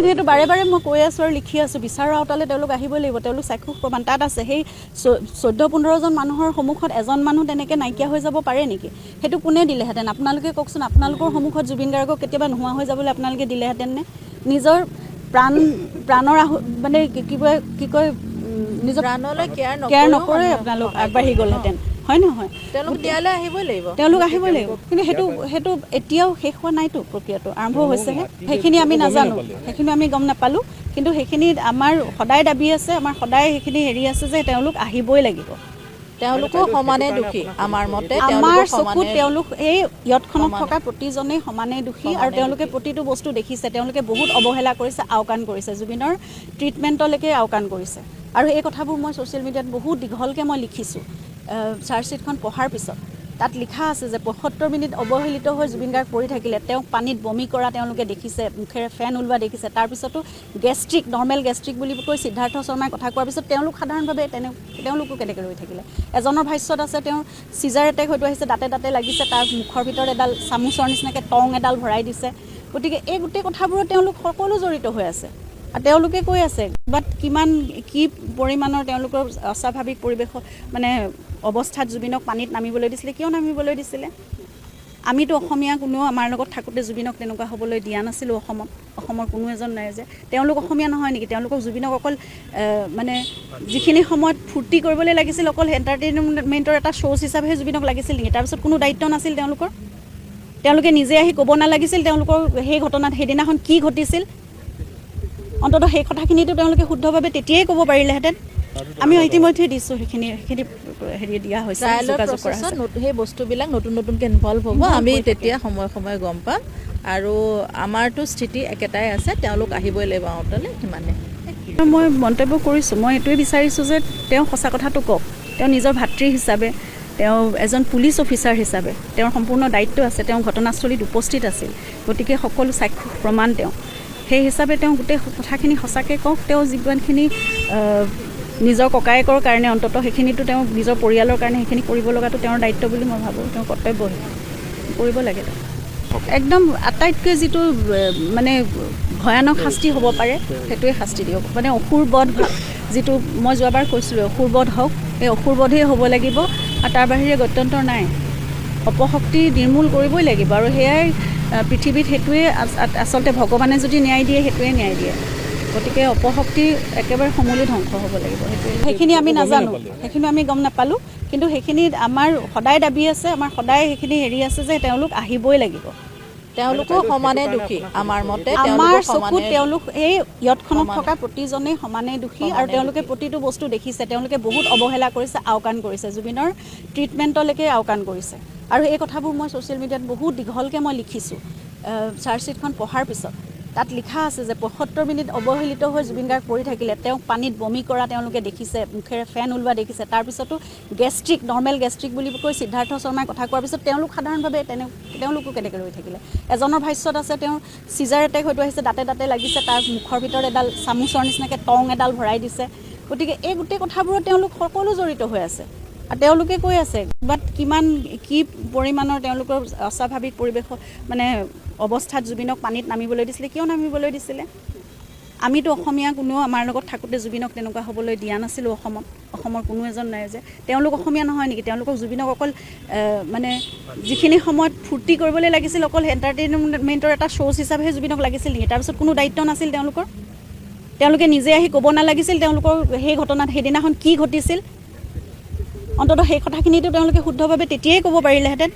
সেইটো বাৰে বাৰে মই কৈ আছোঁ আৰু লিখি আছোঁ, বিচাৰৰ আওতালে তেওঁলোক আহিবই লাগিব। তেওঁলোক চাক্ষুষ প্ৰমাণ তাত আছে। সেই 14-15জন মানুহৰ সন্মুখত এজন মানুহ তেনেকৈ নাইকিয়া হৈ যাব পাৰে নেকি? সেইটো কোনে দিলেহেঁতেন? আপোনালোকে কওকচোন। আপোনালোকৰ সন্মুখত জুবিন গাৰ্গক কেতিয়াবা নোহোৱা হৈ যাবলৈ আপোনালোকে দিলেহেঁতেন নে? নিজৰ প্ৰাণৰ মানে কি কয় নিজৰ প্ৰাণলৈ কেয়াৰ নকৰে আপোনালোক আগবাঢ়ি গ'লহেঁতেন, হয় নহয়? তেওঁলোক ন্যায়ালয় আহিবই লাগিব। তেওঁলোক আহিবই লাগিব। কিন্তু সেইটো এতিয়াও শেষ হোৱা নাইতো, প্ৰক্ৰিয়াটো আৰম্ভ হৈছেহে। সেইখিনি আমি নাজানো, সেইখিনি আমি গম নাপালোঁ। কিন্তু সেইখিনি আমাৰ সদায় দাবী আছে, আমাৰ সদায় সেইখিনি হেৰি আছে যে তেওঁলোক আহিবই লাগিব। তেওঁলোকো সমানে দোষী আমাৰ মতে। আমাৰ চকুত তেওঁলোক এই ইয়তখনত থকা প্ৰতিজনেই সমানেই দোষী আৰু তেওঁলোকে প্ৰতিটো বস্তু দেখিছে। তেওঁলোকে বহুত অৱহেলা কৰিছে, আওকাণ কৰিছে, জুবিনৰ ট্ৰিটমেণ্টলৈকে আওকাণ কৰিছে। আৰু এই কথাবোৰ মই ছ'চিয়েল মিডিয়াত বহুত দীঘলকৈ মই লিখিছোঁ। চাৰ্জশ্বিটখন পঢ়াৰ পিছত তাত লিখা আছে যে ৭৫ মিনিট অৱহেলিত হৈ জুবিন গাৰ্গ পৰি থাকিলে, তেওঁক পানীত বমি কৰা তেওঁলোকে দেখিছে, মুখেৰে ফেন ওলোৱা দেখিছে। তাৰপিছতো নৰ্মেল গেষ্ট্ৰিক বুলি কৈ সিদ্ধাৰ্থ শৰ্মাই কথা কোৱাৰ পিছত তেওঁলোক সাধাৰণভাৱে তেওঁলোকো কেনেকৈ ৰৈ থাকিলে? এজনৰ ভাষ্যত আছে তেওঁৰ চিজাৰ এটেক হয়তো আহিছে, দাঁতে লাগিছে, তাৰ মুখৰ ভিতৰত এডাল চামুচৰ নিচিনাকৈ টং এডাল ভৰাই দিছে। গতিকে এই গোটেই কথাবোৰত তেওঁলোক সকলো জড়িত হৈ আছে। আৰু তেওঁলোকে কৈ আছে বাট কি পৰিমাণৰ তেওঁলোকৰ অস্বাভাৱিক পৰিৱেশ মানে অৱস্থাত জুবিনক পানীত নামিবলৈ দিছিলে। কিয় নামিবলৈ দিছিলে? আমিতো অসমীয়া কোনেও আমাৰ লগত থাকোঁতে জুবিনক তেনেকুৱা হ'বলৈ দিয়া নাছিলোঁ। অসমৰ কোনো এজন নাই যে তেওঁলোক অসমীয়া নহয় নেকি? তেওঁলোকক জুবিনক অকল মানে যিখিনি সময়ত ফূৰ্তি কৰিবলৈ লাগিছিল, অকল এণ্টাৰটেইনমেণ্টৰ এটা শ্ব'জ হিচাপেহে জুবিনক লাগিছিল নেকি? তাৰপিছত কোনো দায়িত্ব নাছিল তেওঁলোকৰ? তেওঁলোকে নিজে আহি ক'ব নালাগিছিল তেওঁলোকৰ সেই ঘটনাত সেইদিনাখন কি ঘটিছিল? অন্ততঃ সেই কথাখিনিতো তেওঁলোকে শুদ্ধভাৱে তেতিয়াই ক'ব পাৰিলেহেঁতেন। আমি ইতিমধ্যে দিছোঁ, সেইখিনি হেৰি দিয়া হৈছে, যোগাযোগ কৰা হৈছে। সেই বস্তুবিলাক নতুনকৈ ইনভলভ হ'ব, আমি তেতিয়া সময়ে গম পাম। আৰু আমাৰতো স্থিতি একেটাই আছে, তেওঁলোক আহিবই লাগিব আওতালে, সিমানে। মই মন্তব্য কৰিছোঁ, মই এইটোৱে বিচাৰিছোঁ যে তেওঁ সঁচা কথাটো কওক। তেওঁ নিজৰ ভাতৃ হিচাপে, তেওঁ এজন পুলিচ অফিচাৰ হিচাপে তেওঁৰ সম্পূৰ্ণ দায়িত্ব আছে। তেওঁ ঘটনাস্থলীত উপস্থিত আছিল, গতিকে সকলো চাক্ষুষ প্ৰমাণ তেওঁ। সেই হিচাপে তেওঁ গোটেই কথাখিনি সঁচাকৈ কওক। তেওঁ যিমানখিনি নিজৰ ককায়েকৰ কাৰণে অন্ততঃ সেইখিনিতো তেওঁ নিজৰ পৰিয়ালৰ কাৰণে সেইখিনি কৰিব লগাটো তেওঁৰ দায়িত্ব বুলি মই ভাবোঁ। তেওঁৰ কৰ্তব্য কৰিব লাগে। একদম আটাইতকৈ যিটো মানে ভয়ানক শাস্তি হ'ব পাৰে সেইটোৱে শাস্তি দিয়ক। মানে অসুৰবধ যিটো মই যোৱাবাৰ কৈছিলোঁ, অসুৰবধ হওক, এই অসুৰবধেই হ'ব লাগিব আৰু তাৰ বাহিৰে গত্যন্তৰ নাই। অপশক্তি নিৰ্মূল কৰিবই লাগিব আৰু সেয়াই পৃথিৱীত সেইটোৱে আচলতে ভগৱানে যদি ন্যায় দিয়ে সেইটোৱে ন্যায় দিয়ে। গতিকে অপশক্তি একেবাৰে সমূলি ধ্বংস হ'ব লাগিব। সেইখিনি আমি নাজানো, সেইখিনি আমি গম নাপালোঁ। কিন্তু সেইখিনি আমাৰ সদায় দাবী আছে, আমাৰ সদায় সেইখিনি হেৰি আছে যে তেওঁলোক আহিবই লাগিব। তেওঁলোকো সমানে দোষী আমাৰ মতে। আমাৰ চকুত তেওঁলোক এই ইয়তখনত থকা প্ৰতিজনেই সমানেই দোষী আৰু তেওঁলোকে প্ৰতিটো বস্তু দেখিছে। তেওঁলোকে বহুত অৱহেলা কৰিছে, আওকাণ কৰিছে, জুবিনৰ ট্ৰিটমেণ্টলৈকে আওকাণ কৰিছে। আৰু এই কথাবোৰ মই ছ'চিয়েল মিডিয়াত বহুত দীঘলকৈ মই লিখিছোঁ। চাৰ্জশ্বিটখন পঢ়াৰ পিছত তাত লিখা আছে যে ৭৫ মিনিট অৱহেলিত হৈ জুবিন গাৰ্গ পৰি থাকিলে, তেওঁক পানীত বমি কৰা তেওঁলোকে দেখিছে, মুখেৰে ফেন ওলোৱা দেখিছে। তাৰপিছতো নৰ্মেল গেষ্ট্ৰিক বুলি কৈ সিদ্ধাৰ্থ শৰ্মাই কথা কোৱাৰ পিছত তেওঁলোক সাধাৰণভাৱে তেওঁলোকো কেনেকৈ ৰৈ থাকিলে? এজনৰ ভাষ্যত আছে তেওঁৰ চিজাৰ এটেক হয়তো আহিছে, দাঁতে লাগিছে, তাৰ মুখৰ ভিতৰত এডাল চামুচৰ নিচিনাকৈ টং এডাল ভৰাই দিছে। গতিকে এই গোটেই কথাবোৰত তেওঁলোক সকলো জড়িত হৈ আছে। আৰু তেওঁলোকে কৈ আছে বাট কি পৰিমাণৰ তেওঁলোকৰ অস্বাভাৱিক পৰিৱেশ মানে অৱস্থাত জুবিনক পানীত নামিবলৈ দিছিলে। কিয় নামিবলৈ দিছিলে? আমিতো অসমীয়া কোনেও আমাৰ লগত থাকোঁতে জুবিনক তেনেকুৱা হ'বলৈ দিয়া নাছিলোঁ। অসমৰ কোনো এজন নাই যে তেওঁলোক অসমীয়া নহয় নেকি? তেওঁলোকক জুবিনক অকল মানে যিখিনি সময়ত ফূৰ্তি কৰিবলৈ লাগিছিল, অকল এণ্টাৰটেইনমেণ্টৰ এটা শ্ব'জ হিচাপেহে জুবিনক লাগিছিল নেকি? তাৰপিছত কোনো দায়িত্ব নাছিল তেওঁলোকৰ? তেওঁলোকে নিজে আহি ক'ব নালাগিছিল তেওঁলোকৰ সেই ঘটনাত সেইদিনাখন কি ঘটিছিল? অন্ততঃ সেই কথাখিনিতো তেওঁলোকে শুদ্ধভাৱে তেতিয়াই ক'ব পাৰিলেহেঁতেন।